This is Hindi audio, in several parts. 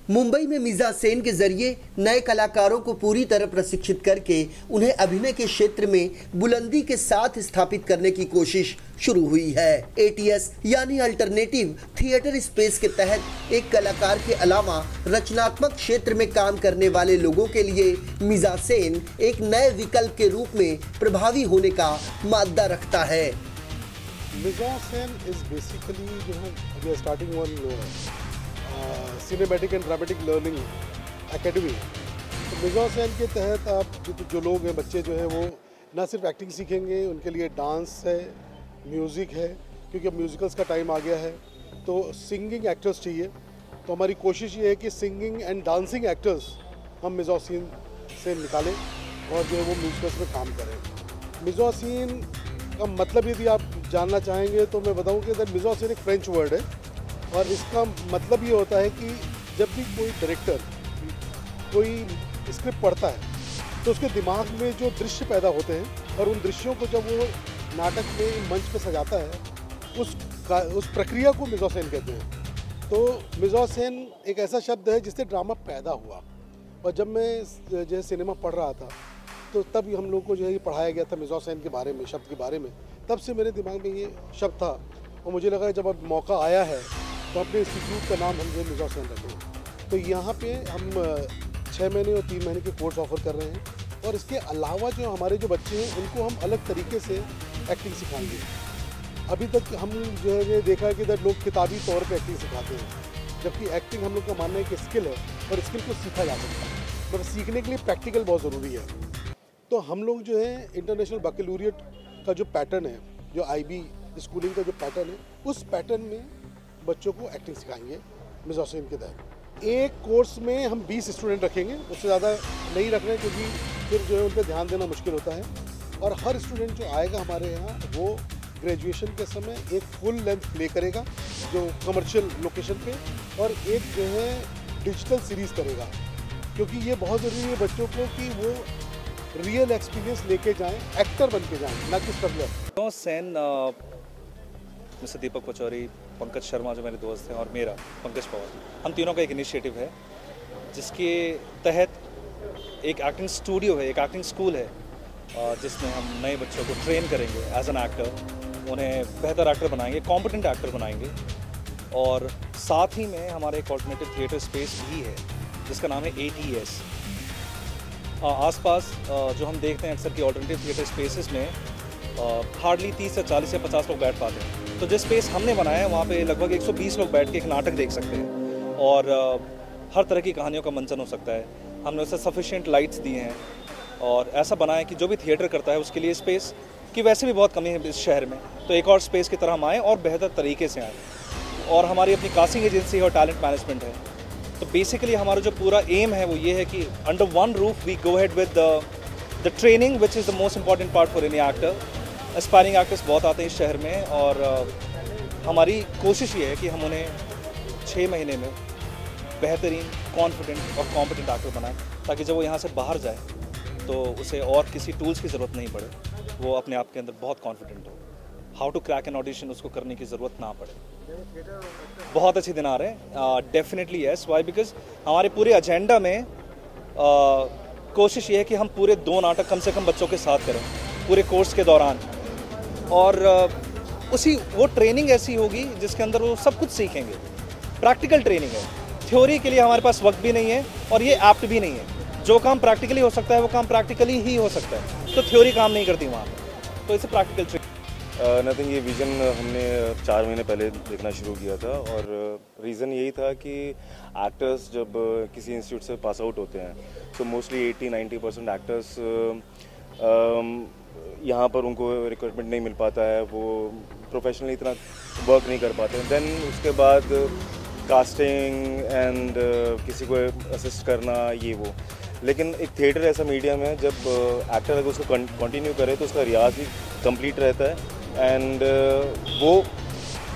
मुंबई में मीज़ासेन के जरिए नए कलाकारों को पूरी तरह प्रशिक्षित करके उन्हें अभिनय के क्षेत्र में बुलंदी के साथ स्थापित करने की कोशिश शुरू हुई है। ATS यानी अल्टरनेटिव थिएटर स्पेस के तहत एक कलाकार के अलावा रचनात्मक क्षेत्र में काम करने वाले लोगों के लिए मीज़ासेन एक नए विकल्प के रूप में प्रभावी होने का मादा रखता है। मीज़ासेन इज बेसिकली जो है we are starting one cinematic and dramatic learning academy. तो मीज़ासेन के तहत आप जो लोग हैं, बच्चे जो हैं, वो ना सिर्फ एक्टिंग सीखेंगे, उनके लिए डांस है, म्यूज़िक है, क्योंकि अब म्यूज़िकल्स का टाइम आ गया है, तो सिंगिंग एक्टर्स चाहिए। तो हमारी कोशिश ये है कि सिंगिंग एंड डांसिंग एक्टर्स हम मीज़ासेन से निकालें और जो है वो म्यूज़िकल्स में काम करें। मीज़ासेन का मतलब यदि आप जानना चाहेंगे तो मैं बताऊँ कि मीज़ासेन एक फ्रेंच वर्ड है और इसका मतलब ये होता है कि जब भी कोई डायरेक्टर कोई स्क्रिप्ट पढ़ता है तो उसके दिमाग में जो दृश्य पैदा होते हैं और उन दृश्यों को जब वो नाटक में मंच पे सजाता है उस प्रक्रिया को मीज़ासेन कहते हैं। तो मीज़ासेन एक ऐसा शब्द है जिससे ड्रामा पैदा हुआ। और जब मैं जो है सिनेमा पढ़ रहा था तो तब हम लोग को जो है ये पढ़ाया गया था मीज़ासेन के बारे में, शब्द के बारे में। तब से मेरे दिमाग में ये शब्द था और मुझे लगा जब अब मौका आया है तो अपने इंस्टीट्यूट का नाम हम जो मीज़ासेन रखें। तो यहाँ पे हम 6 महीने और 3 महीने के कोर्स ऑफर कर रहे हैं और इसके अलावा जो हमारे जो बच्चे हैं उनको हम अलग तरीके से एक्टिंग सिखाएंगे। अभी तक हम जो है ये देखा है कि लोग किताबी तौर पे एक्टिंग सिखाते हैं, जबकि एक्टिंग हम लोग का मानना है कि स्किल है और स्किल को सीखा जा सकता है, पर सीखने के लिए प्रैक्टिकल बहुत ज़रूरी है। तो हम लोग जो है इंटरनेशनल बकैलोरिएट का जो पैटर्न है, जो IB स्कूलिंग का जो पैटर्न है, उस पैटर्न में बच्चों को एक्टिंग सिखाएंगे मीज़ासेन के तहत। एक कोर्स में हम 20 स्टूडेंट रखेंगे, उससे ज़्यादा नहीं रख रहे क्योंकि फिर जो है उन पर ध्यान देना मुश्किल होता है। और हर स्टूडेंट जो आएगा हमारे यहाँ वो ग्रेजुएशन के समय एक फुल लेंथ प्ले करेगा जो कमर्शियल लोकेशन पे, और एक जो है डिजिटल सीरीज़ करेगा, क्योंकि ये बहुत ज़रूरी है बच्चों को कि वो रियल एक्सपीरियंस लेके जाएँ, एक्टर बन के जाएँ, ना कि स्ट्रगलर। मीज़ासेन मिस्टर दीपक पचौरी, पंकज शर्मा जो मेरे दोस्त हैं, और मेरा पंकज पवार, हम तीनों का एक इनिशिएटिव है जिसके तहत एक एक्टिंग स्टूडियो है, एक एक्टिंग स्कूल है, जिसमें हम नए बच्चों को ट्रेन करेंगे एज एन एक्टर, उन्हें बेहतर एक्टर बनाएंगे, कॉम्पिटेंट एक्टर बनाएंगे। और साथ ही में हमारा एक ऑल्टरनेटिव थिएटर स्पेस भी है जिसका नाम है ATS। आसपास जो हम देखते हैं अक्सर कि ऑल्टरनेटिव थिएटर स्पेसेस में हार्डली 30 से 40 से 50 लोग बैठ पाते हैं। तो जिस स्पेस हमने बनाया है वहाँ पे लगभग 120 लोग बैठ के एक नाटक देख सकते हैं और हर तरह की कहानियों का मंचन हो सकता है। हमने उसे सफिशिएंट लाइट्स दिए हैं और ऐसा बनाया है कि जो भी थिएटर करता है उसके लिए स्पेस की वैसे भी बहुत कमी है इस शहर में, तो एक और स्पेस की तरह हम आएँ और बेहतर तरीके से आएँ। और हमारी अपनी कास्टिंग एजेंसी है और टैलेंट मैनेजमेंट है। तो बेसिकली हमारा जो पूरा एम है वो ये है कि under one roof we go head with the training which is the most important part for any actor. Aspiring actors बहुत आते हैं इस शहर में और हमारी कोशिश ये है कि हम उन्हें 6 महीने में बेहतरीन, कॉन्फिडेंट और कॉम्पिटेंट एक्टर बनाएं, ताकि जब वो यहाँ से बाहर जाए तो उसे और किसी टूल्स की ज़रूरत नहीं पड़े, वो अपने आप के अंदर बहुत कॉन्फिडेंट हो। How to crack an audition उसको करने की ज़रूरत ना पड़े। बहुत अच्छे दिन आ रहे हैं, डेफिनेटली यस। वाई? बिकॉज हमारे पूरे एजेंडा में कोशिश ये है कि हम पूरे 2 नाटक कम से कम बच्चों के साथ करें पूरे कोर्स के दौरान, और उसी वो ट्रेनिंग ऐसी होगी जिसके अंदर वो सब कुछ सीखेंगे। प्रैक्टिकल ट्रेनिंग है, थ्योरी के लिए हमारे पास वक्त भी नहीं है और ये एप्ट भी नहीं है। जो काम प्रैक्टिकली हो सकता है वो काम प्रैक्टिकली ही हो सकता है, तो थ्योरी काम नहीं करती वहाँ पर, तो इसे प्रैक्टिकल ट्रेनिंग। नथिंग, ये विज़न हमने 4 महीने पहले देखना शुरू किया था और रीज़न यही था कि एक्टर्स जब किसी इंस्टीट्यूट से पास आउट होते हैं तो मोस्टली 80-90% एक्टर्स यहाँ पर उनको रिक्रूटमेंट नहीं मिल पाता है, वो प्रोफेशनली इतना वर्क नहीं कर पाते। देन उसके बाद कास्टिंग एंड किसी को असिस्ट करना, ये वो। लेकिन एक थिएटर ऐसा मीडियम है जब एक्टर अगर उसको कंटिन्यू करे तो उसका रियाज भी कंप्लीट रहता है एंड वो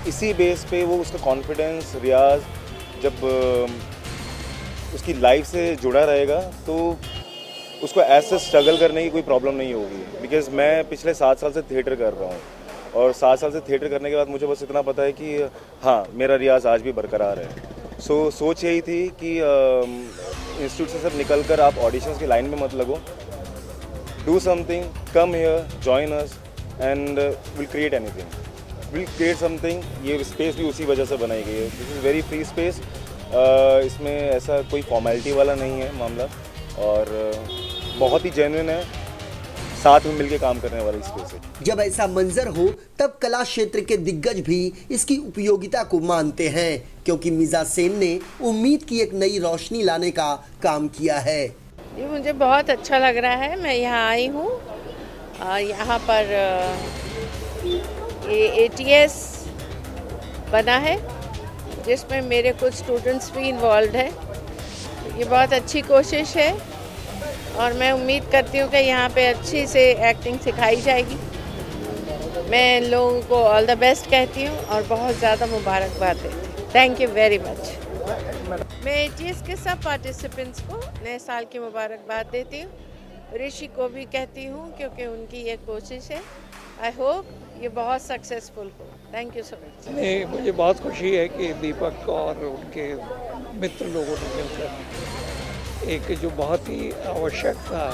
इसी बेस पे वो उसका कॉन्फिडेंस, रियाज जब उसकी लाइफ से जुड़ा रहेगा तो उसको ऐसे स्ट्रगल करने की कोई प्रॉब्लम नहीं होगी। बिकॉज़ मैं पिछले 7 साल से थिएटर कर रहा हूँ और 7 साल से थिएटर करने के बाद मुझे बस इतना पता है कि हाँ, मेरा रियाज आज भी बरकरार है। सो सोच यही थी कि इंस्टीट्यूट से सब निकल कर आप ऑडिशंस की लाइन में मत लगो, do something, come here, join us and will create anything, will create something. ये स्पेस भी उसी वजह से बनाई गई है। This is very free space, इसमें ऐसा कोई फॉर्मेलिटी वाला नहीं है मामला और बहुत ही जेन्युइन है, साथ में मिलकर काम करने वाली स्पेस है। जब ऐसा मंजर हो तब कला क्षेत्र के दिग्गज भी इसकी उपयोगिता को मानते हैं, क्योंकि मिजा सेन ने उम्मीद की एक नई रोशनी लाने का काम किया है। ये मुझे बहुत अच्छा लग रहा है। मैं यहाँ आई हूँ, यहाँ पर ये ATS बना है जिसमें मेरे कुछ स्टूडेंट्स भी इन्वॉल्व है। ये बहुत अच्छी कोशिश है और मैं उम्मीद करती हूँ कि यहाँ पे अच्छी से एक्टिंग सिखाई जाएगी। मैं लोगों को ऑल द बेस्ट कहती हूँ और बहुत ज़्यादा मुबारकबाद देती हूँ। Thank you very much. मैं ATS के सब पार्टिसिपेंट्स को नए साल की मुबारकबाद देती हूँ। ऋषि को भी कहती हूँ क्योंकि उनकी ये कोशिश है। आई होप ये बहुत सक्सेसफुल हो। Thank you so much. नहीं, मुझे बहुत खुशी है कि दीपक और उनके मित्र लोगों ने मिलकर एक जो बहुत ही आवश्यक था,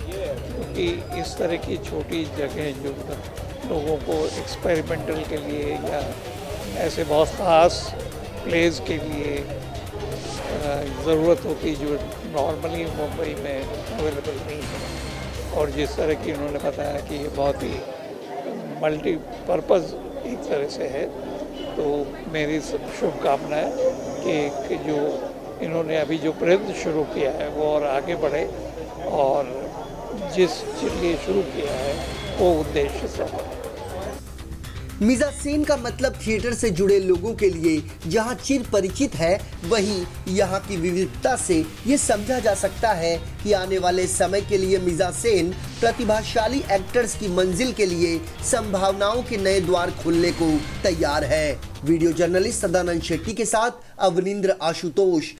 क्योंकि इस तरह की छोटी जगह जो लोगों को एक्सपेरिमेंटल के लिए या ऐसे बहुत ख़ास प्लेस के लिए ज़रूरत होती जो नॉर्मली मुंबई में अवेलेबल नहीं है। और जिस तरह की उन्होंने बताया कि ये बहुत ही मल्टीपर्पज़ एक तरह से है, तो मेरी शुभकामना है कि जो इन्होंने अभी जो प्रयत्न शुरू किया है वो और आगे बढ़े और जिस लिए शुरू किया है वो उद्देश्य सफल है। मिजा सेन का मतलब थिएटर से जुड़े लोगों के लिए जहां चिर परिचित है, वहीं यहां की विविधता से ये समझा जा सकता है कि आने वाले समय के लिए मिजा सेन प्रतिभाशाली एक्टर्स की मंजिल के लिए संभावनाओं के नए द्वार खोलने को तैयार है। वीडियो जर्नलिस्ट सदानंद शेट्टी के साथ अवनिंद्र आशुतोष,